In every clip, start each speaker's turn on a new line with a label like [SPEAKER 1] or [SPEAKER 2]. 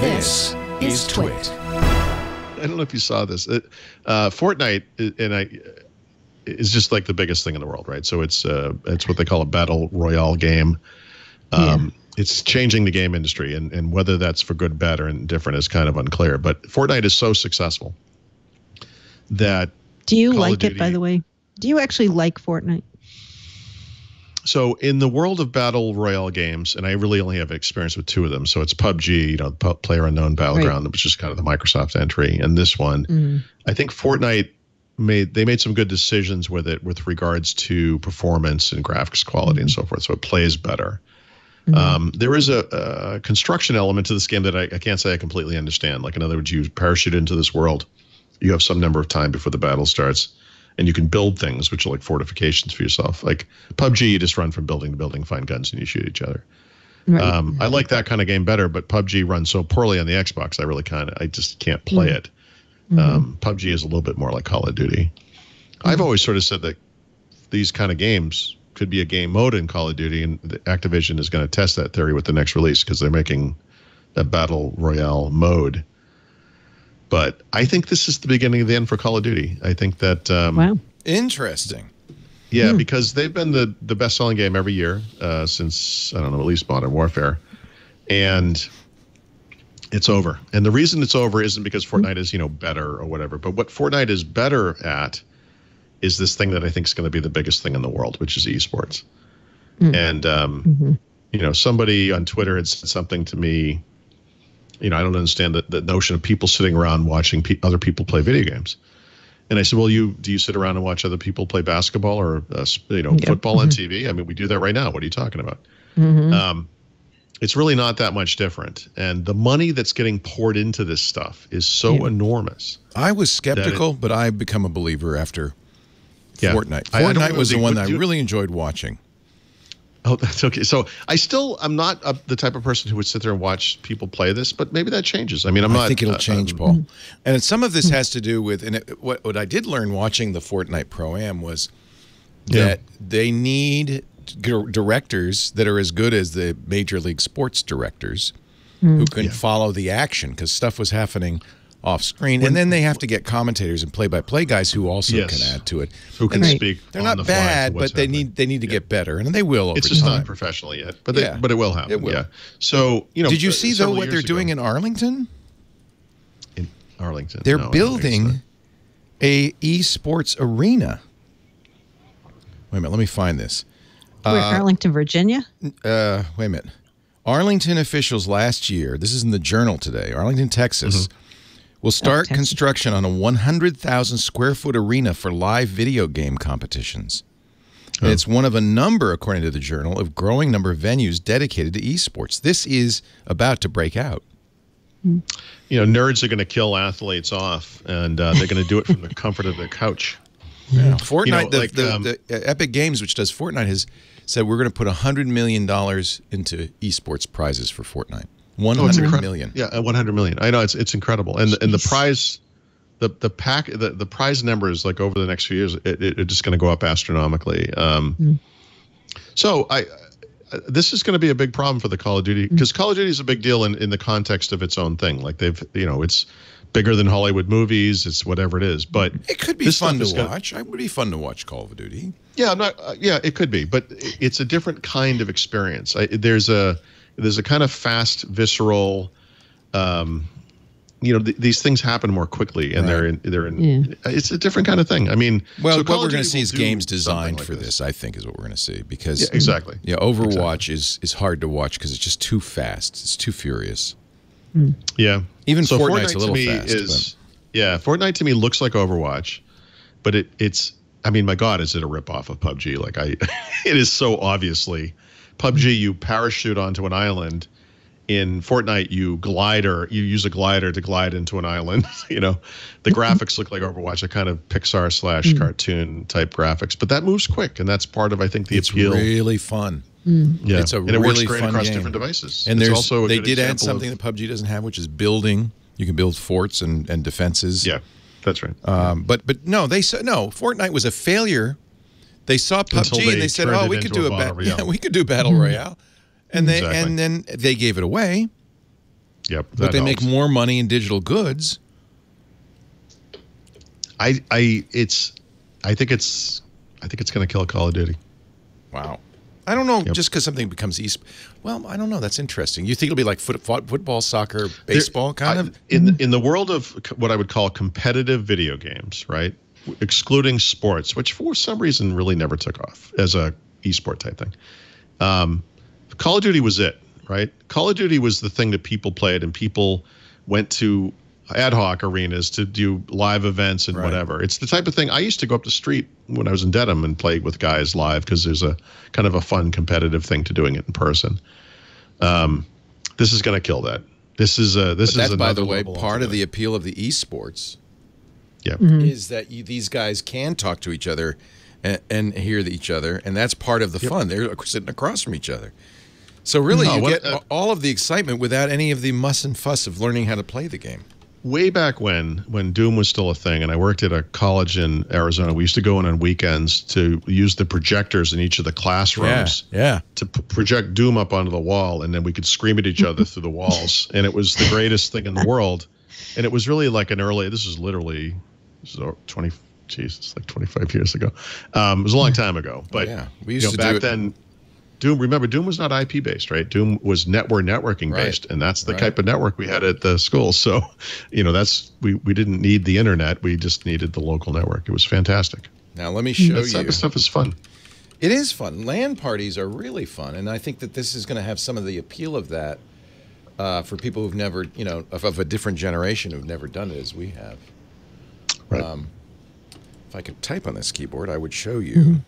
[SPEAKER 1] This is TWiT.
[SPEAKER 2] I don't know if you saw this. Fortnite is just like the biggest thing in the world, right? So it's what they call a battle royale game. It's changing the game industry, and whether that's for good, bad, or indifferent is kind of unclear. But Fortnite is so successful that
[SPEAKER 3] Do you like it, by the way? Do you actually like Fortnite?
[SPEAKER 2] So in the world of battle royale games, and I really only have experience with two of them. So it's PUBG, you know, Player Unknown Battleground, which is kind of the Microsoft entry, and this one. I think Fortnite made some good decisions with it with regards to performance and graphics quality and so forth. So it plays better. There is a construction element to this game that I can't say I completely understand. Like, in other words, you parachute into this world, you have some number of time before the battle starts, and you can build things, which are like fortifications for yourself. Like PUBG, you just run from building to building, find guns, and you shoot each other. I like that kind of game better, but PUBG runs so poorly on the Xbox, I just can't play it. PUBG is a little bit more like Call of Duty. I've always sort of said that these kind of games could be a game mode in Call of Duty, and Activision is going to test that theory with the next release because they're making that battle royale mode. But I think this is the beginning of the end for Call of Duty. I think that
[SPEAKER 3] wow,
[SPEAKER 4] interesting.
[SPEAKER 2] Yeah, because they've been the best-selling game every year since, I don't know, at least Modern Warfare, and it's over. And the reason it's over isn't because Fortnite is, you know, better or whatever, but what Fortnite is better at is this thing that I think is going to be the biggest thing in the world, which is eSports. And, you know, somebody on Twitter had said something to me, you know, I don't understand the notion of people sitting around watching other people play video games. And I said, well, do you sit around and watch other people play basketball or, football on TV? I mean, we do that right now. What are you talking about? It's really not that much different. And the money that's getting poured into this stuff is so enormous.
[SPEAKER 4] I was skeptical, but I've become a believer after Fortnite. Fortnite was the one that I really enjoyed watching.
[SPEAKER 2] Oh, that's okay. So I'm not the type of person who would sit there and watch people play this, but maybe that changes. I mean, I
[SPEAKER 4] think it'll change, Paul. And some of this has to do with, and what I did learn watching the Fortnite Pro-Am was that they need directors that are as good as the Major League Sports directors who can follow the action, because stuff was happening off screen, and then they have to get commentators and play-by-play guys who also can add to it.
[SPEAKER 2] Who can speak?
[SPEAKER 4] They're not bad, but they need to get better, and they will over time.
[SPEAKER 2] It's just not professional yet, but it will happen.
[SPEAKER 4] It will.
[SPEAKER 2] Yeah. So, you know,
[SPEAKER 4] did you see though what they're doing in Arlington?
[SPEAKER 2] In Arlington,
[SPEAKER 4] they're building a eSports arena. Wait a minute, let me find this.
[SPEAKER 3] Where, Arlington, Virginia?
[SPEAKER 4] Wait a minute. Arlington officials last year, this is in the Journal today, Arlington, Texas, will start construction on a 100,000 square foot arena for live video game competitions. And it's one of a number, according to the Journal, of growing number of venues dedicated to esports. This is about to break out.
[SPEAKER 2] You know, nerds are going to kill athletes off, and they're going to do it from the comfort of their couch.
[SPEAKER 4] Yeah. Fortnite, the Epic Games, which does Fortnite, has said we're going to put $100 million into esports prizes for Fortnite. 100 million.
[SPEAKER 2] Yeah, 100 million. I know it's incredible, and the prize, the prize numbers, like over the next few years, it's just going to go up astronomically. So this is going to be a big problem for the Call of Duty, because Call of Duty is a big deal in the context of its own thing. Like it's bigger than Hollywood movies. It's whatever it is, but
[SPEAKER 4] it could be fun to watch. It would be fun to watch Call of Duty. Yeah,
[SPEAKER 2] it could be, but it's a different kind of experience. There's a kind of fast, visceral, these things happen more quickly, and they're in. It's a different kind of thing. I mean,
[SPEAKER 4] well, what we're going to see is games designed for this. I think is what we're going to see, because
[SPEAKER 2] exactly.
[SPEAKER 4] Yeah, Overwatch is hard to watch because it's just too fast. It's too furious.
[SPEAKER 2] Yeah,
[SPEAKER 4] even Fortnite's a little fast.
[SPEAKER 2] Fortnite to me looks like Overwatch, but it's. I mean, my God, is it a ripoff of PUBG? Like it is so obviously. PUBG, you parachute onto an island. In Fortnite, you use a glider to glide into an island. You know, the graphics look like Overwatch, a kind of Pixar / cartoon type graphics, but that moves quick, and that's part of, I think, the appeal.
[SPEAKER 4] It's really fun.
[SPEAKER 2] Yeah,
[SPEAKER 4] it's
[SPEAKER 2] and
[SPEAKER 4] it
[SPEAKER 2] works
[SPEAKER 4] really
[SPEAKER 2] great
[SPEAKER 4] fun
[SPEAKER 2] across
[SPEAKER 4] game.
[SPEAKER 2] different devices.
[SPEAKER 4] And
[SPEAKER 2] there's also
[SPEAKER 4] they did add something that PUBG doesn't have, which is building. You can build forts and defenses.
[SPEAKER 2] Yeah, that's right.
[SPEAKER 4] But no, Fortnite was a failure. They saw PUBG and they said, "Oh, we could do we could do battle royale," and then they gave it away.
[SPEAKER 2] Yep.
[SPEAKER 4] But they make more money in digital goods.
[SPEAKER 2] I think it's going to kill Call of Duty.
[SPEAKER 4] Wow. I don't know. Just because something becomes well, I don't know. That's interesting. You think it'll be like football, soccer, baseball, kind of?
[SPEAKER 2] In the world of what I would call competitive video games, right? Excluding sports, which for some reason really never took off as a esport type thing. Call of Duty was it, right? Call of Duty was the thing that people played, and people went to ad hoc arenas to do live events and whatever. It's the type of thing I used to go up the street when I was in Dedham and play with guys live, because there's a kind of a fun competitive thing to doing it in person. This is going to kill that. That's
[SPEAKER 4] by the way, part of the appeal of the eSports.
[SPEAKER 2] Yeah,
[SPEAKER 4] is that these guys can talk to each other and hear each other, and that's part of the fun. They're sitting across from each other. So really, you get all of the excitement without any of the muss and fuss of learning how to play the game.
[SPEAKER 2] Way back when Doom was still a thing, and I worked at a college in Arizona, we used to go in on weekends to use the projectors in each of the classrooms to project Doom up onto the wall, and then we could scream at each other through the walls. And it was the greatest thing in the world. And it was really like this is literally 25 years ago. It was a long time ago. But
[SPEAKER 4] we used to
[SPEAKER 2] back then, Doom was not IP based, right? Doom was networking based, and that's the type of network we had at the school. So, we didn't need the internet; we just needed the local network. It was fantastic.
[SPEAKER 4] Now let me show you.
[SPEAKER 2] That type of stuff is fun.
[SPEAKER 4] It is fun. LAN parties are really fun, and I think that this is going to have some of the appeal of that for people who've never, of a different generation who've never done it as we have.
[SPEAKER 2] Right.
[SPEAKER 4] If I could type on this keyboard, I would show you.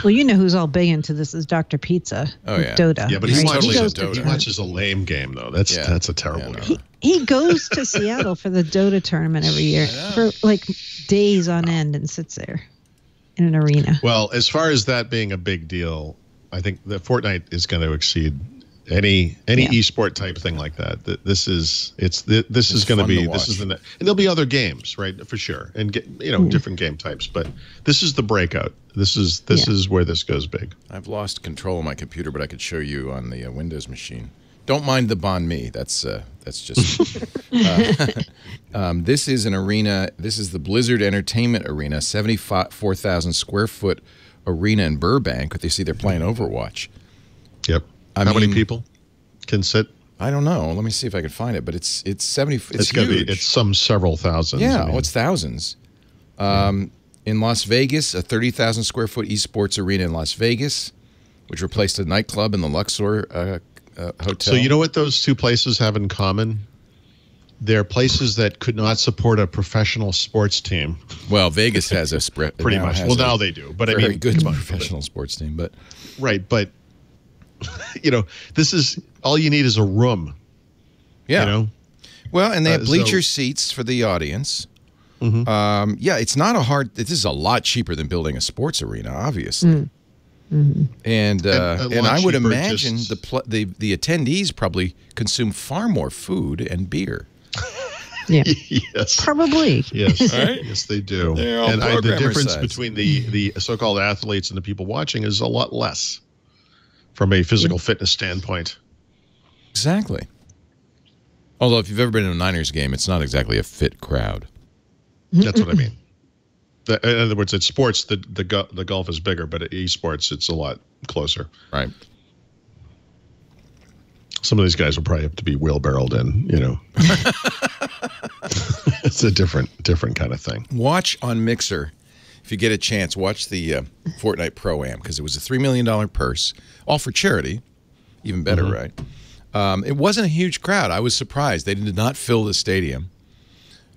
[SPEAKER 3] Well, you know who's all big into this is Dr. Pizza.
[SPEAKER 4] Oh, yeah.
[SPEAKER 3] Dota.
[SPEAKER 2] Yeah, but he watches a lame game, though. That's a terrible game.
[SPEAKER 3] He goes to Seattle for the Dota tournament every year for like days on end and sits there in an arena.
[SPEAKER 2] Well, as far as that being a big deal, I think that Fortnite is going to exceed any esport type thing like that. This is going to be and there'll be other games, right, for sure, and different game types, but this is the breakout. This is where this goes big.
[SPEAKER 4] I've lost control of my computer, but I could show you on the Windows machine. Don't mind the banh mi. That's just this is an arena. This is the Blizzard Entertainment Arena, 74,000 square foot arena in Burbank. But you see they're playing Overwatch.
[SPEAKER 2] Yep. How many people can sit?
[SPEAKER 4] I don't know. Let me see if I can find it. But it's 70. It's huge.
[SPEAKER 2] It's some several thousands.
[SPEAKER 4] Yeah, it's thousands. In Las Vegas, a 30,000 square foot esports arena in Las Vegas, which replaced a nightclub in the Luxor hotel.
[SPEAKER 2] So you know what those two places have in common? They're places that could not support a professional sports team.
[SPEAKER 4] Well, Vegas has a
[SPEAKER 2] pretty much. Well, now they do, but
[SPEAKER 4] very good professional sports team. But
[SPEAKER 2] but. This is all you need is a room.
[SPEAKER 4] Yeah. Well, and they have bleacher seats for the audience. It's not this is a lot cheaper than building a sports arena, obviously. And I would imagine the attendees probably consume far more food and beer.
[SPEAKER 3] Yeah.
[SPEAKER 2] Yes.
[SPEAKER 3] Probably.
[SPEAKER 2] Yes.
[SPEAKER 4] Right?
[SPEAKER 2] Yes, they do.
[SPEAKER 4] And
[SPEAKER 2] the difference between the so-called athletes and the people watching is a lot less from a physical fitness standpoint.
[SPEAKER 4] Exactly. Although if you've ever been in a Niners game, it's not exactly a fit crowd.
[SPEAKER 2] That's what I mean. In other words, at sports, the gulf is bigger, but at esports, it's a lot closer.
[SPEAKER 4] Right.
[SPEAKER 2] Some of these guys will probably have to be wheelbarrowed in, It's a different kind of thing.
[SPEAKER 4] Watch on Mixer. If you get a chance, watch the Fortnite Pro-Am, because it was a $3 million purse, all for charity. Even better, right? It wasn't a huge crowd. I was surprised. They did not fill the stadium.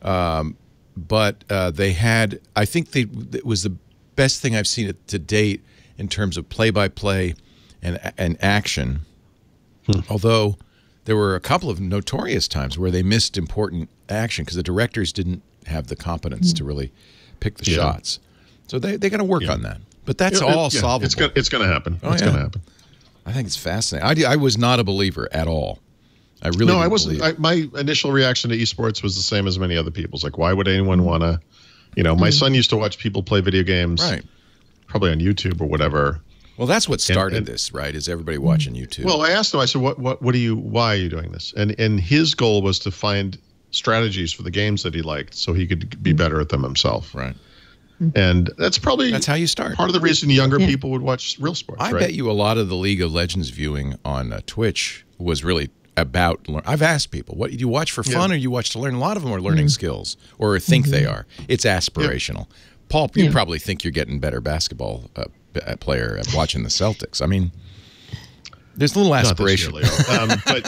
[SPEAKER 4] But they had, I think it was the best thing I've seen to date in terms of play-by-play and action. Although there were a couple of notorious times where they missed important action because the directors didn't have the competence to really pick the shots. So they got to work on that. But that's all solvable.
[SPEAKER 2] It's going to happen. It's going to happen.
[SPEAKER 4] I think it's fascinating. I was not a believer at all. I really
[SPEAKER 2] I wasn't. My initial reaction to esports was the same as many other people's. Like, why would anyone want to? My son used to watch people play video games, probably on YouTube or whatever.
[SPEAKER 4] Well, that's what started this, right? Is everybody watching YouTube?
[SPEAKER 2] Well, I asked him. I said, why are you doing this? And his goal was to find strategies for the games that he liked, so he could be better at them himself.
[SPEAKER 4] Right.
[SPEAKER 2] And that's
[SPEAKER 4] how you start.
[SPEAKER 2] Part of the reason younger people would watch real sports.
[SPEAKER 4] I bet you a lot of the League of Legends viewing on Twitch was really about. I've asked people, what do you watch for fun, or you watch to learn? A lot of them are learning skills, or think they are. It's aspirational. Paul, you probably think you're getting better basketball player at watching the Celtics. I mean, there's a little aspiration.
[SPEAKER 2] But